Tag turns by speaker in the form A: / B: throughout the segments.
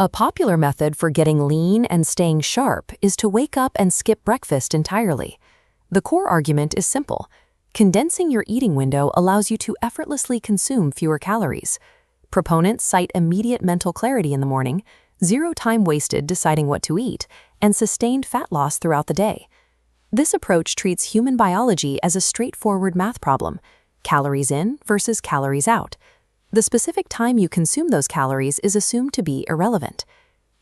A: A popular method for getting lean and staying sharp is to wake up and skip breakfast entirely. The core argument is simple. Condensing your eating window allows you to effortlessly consume fewer calories. Proponents cite immediate mental clarity in the morning, zero time wasted deciding what to eat, and sustained fat loss throughout the day. This approach treats human biology as a straightforward math problem: calories in versus calories out. The specific time you consume those calories is assumed to be irrelevant.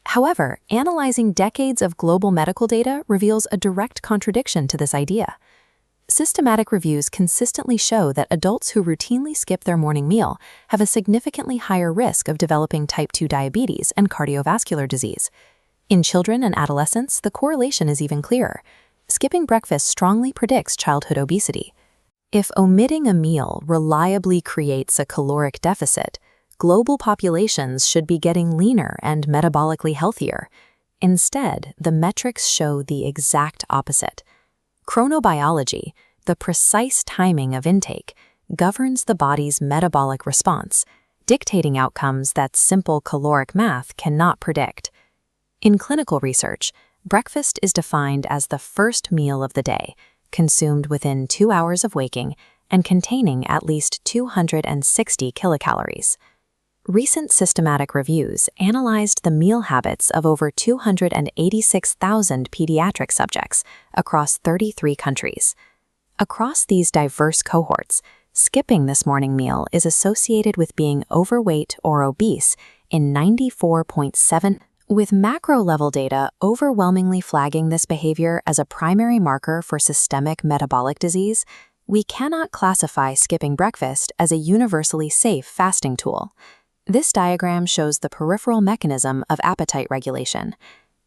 A: However, analyzing decades of global medical data reveals a direct contradiction to this idea. Systematic reviews consistently show that adults who routinely skip their morning meal have a significantly higher risk of developing type 2 diabetes and cardiovascular disease. In children and adolescents, the correlation is even clearer. Skipping breakfast strongly predicts childhood obesity. If omitting a meal reliably creates a caloric deficit, global populations should be getting leaner and metabolically healthier. Instead, the metrics show the exact opposite. Chronobiology, the precise timing of intake, governs the body's metabolic response, dictating outcomes that simple caloric math cannot predict. In clinical research, breakfast is defined as the first meal of the day, consumed within 2 hours of waking and containing at least 260 kilocalories. Recent systematic reviews analyzed the meal habits of over 286,000 pediatric subjects across 33 countries. Across these diverse cohorts, skipping this morning meal is associated with being overweight or obese in 94.7%, with macro-level data overwhelmingly flagging this behavior as a primary marker for systemic metabolic disease. We cannot classify skipping breakfast as a universally safe fasting tool. This diagram shows the peripheral mechanism of appetite regulation.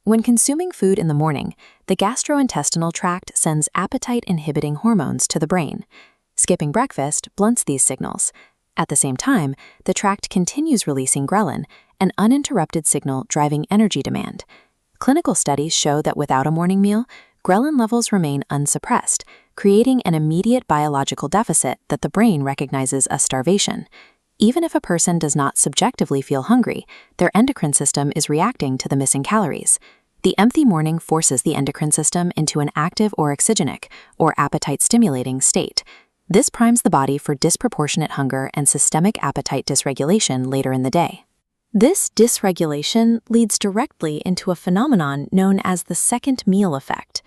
A: When consuming food in the morning, the gastrointestinal tract sends appetite-inhibiting hormones to the brain. Skipping breakfast blunts these signals. At the same time, the tract continues releasing ghrelin, an uninterrupted signal driving energy demand. Clinical studies show that without a morning meal, ghrelin levels remain unsuppressed, creating an immediate biological deficit that the brain recognizes as starvation. Even if a person does not subjectively feel hungry, their endocrine system is reacting to the missing calories. The empty morning forces the endocrine system into an active or exigenic, or appetite-stimulating state. This primes the body for disproportionate hunger and systemic appetite dysregulation later in the day. This dysregulation leads directly into a phenomenon known as the second meal effect.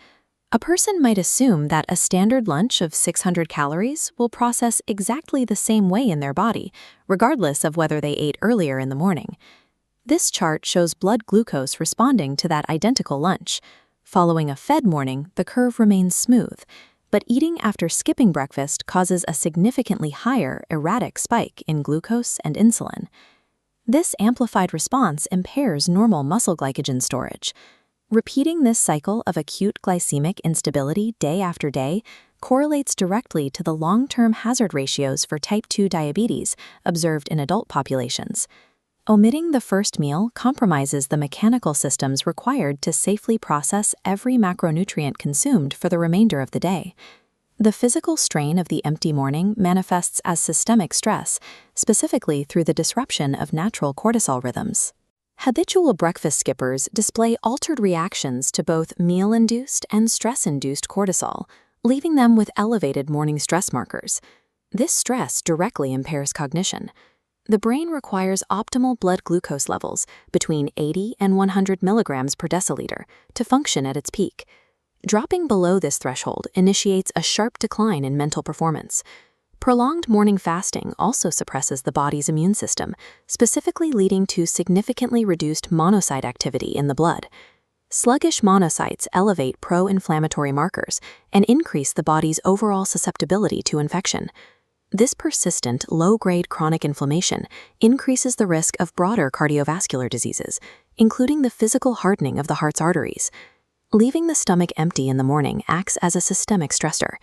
A: A person might assume that a standard lunch of 600 calories will process exactly the same way in their body, regardless of whether they ate earlier in the morning. This chart shows blood glucose responding to that identical lunch. Following a fed morning, the curve remains smooth, but eating after skipping breakfast causes a significantly higher, erratic spike in glucose and insulin. This amplified response impairs normal muscle glycogen storage. Repeating this cycle of acute glycemic instability day after day correlates directly to the long-term hazard ratios for type 2 diabetes observed in adult populations. Omitting the first meal compromises the mechanical systems required to safely process every macronutrient consumed for the remainder of the day. The physical strain of the empty morning manifests as systemic stress, specifically through the disruption of natural cortisol rhythms. Habitual breakfast skippers display altered reactions to both meal-induced and stress-induced cortisol, leaving them with elevated morning stress markers. This stress directly impairs cognition. The brain requires optimal blood glucose levels between 80 and 100 milligrams per deciliter to function at its peak. Dropping below this threshold initiates a sharp decline in mental performance. Prolonged morning fasting also suppresses the body's immune system, specifically leading to significantly reduced monocyte activity in the blood. Sluggish monocytes elevate pro-inflammatory markers and increase the body's overall susceptibility to infection. This persistent, low-grade chronic inflammation increases the risk of broader cardiovascular diseases, including the physical hardening of the heart's arteries. Leaving the stomach empty in the morning acts as a systemic stressor.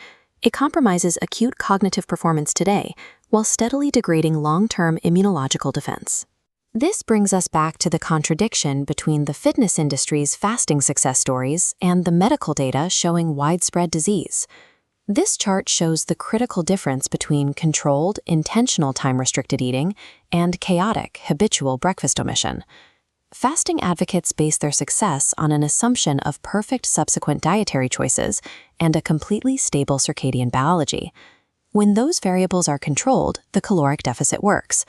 A: It compromises acute cognitive performance today while steadily degrading long-term immunological defense. This brings us back to the contradiction between the fitness industry's fasting success stories and the medical data showing widespread disease. This chart shows the critical difference between controlled, intentional time-restricted eating and chaotic, habitual breakfast omission. Fasting advocates base their success on an assumption of perfect subsequent dietary choices and a completely stable circadian biology. When those variables are controlled, the caloric deficit works.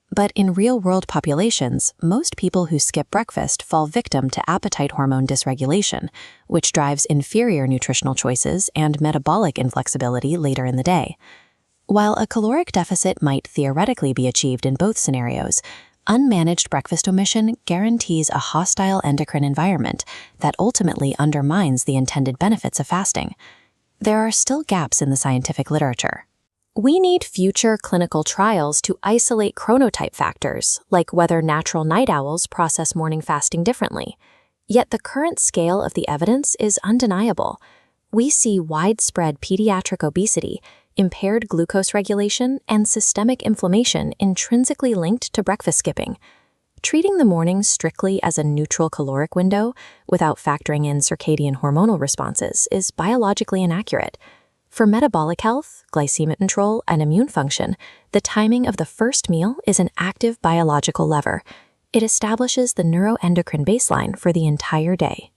A: But in real-world populations, most people who skip breakfast fall victim to appetite hormone dysregulation, which drives inferior nutritional choices and metabolic inflexibility later in the day. While a caloric deficit might theoretically be achieved in both scenarios, unmanaged breakfast omission guarantees a hostile endocrine environment that ultimately undermines the intended benefits of fasting. There are still gaps in the scientific literature. We need future clinical trials to isolate chronotype factors, like whether natural night owls process morning fasting differently. Yet the current scale of the evidence is undeniable. We see widespread pediatric obesity, impaired glucose regulation, and systemic inflammation intrinsically linked to breakfast skipping. Treating the morning strictly as a neutral caloric window without factoring in circadian hormonal responses is biologically inaccurate. For metabolic health, glycemic control, and immune function, the timing of the first meal is an active biological lever. It establishes the neuroendocrine baseline for the entire day.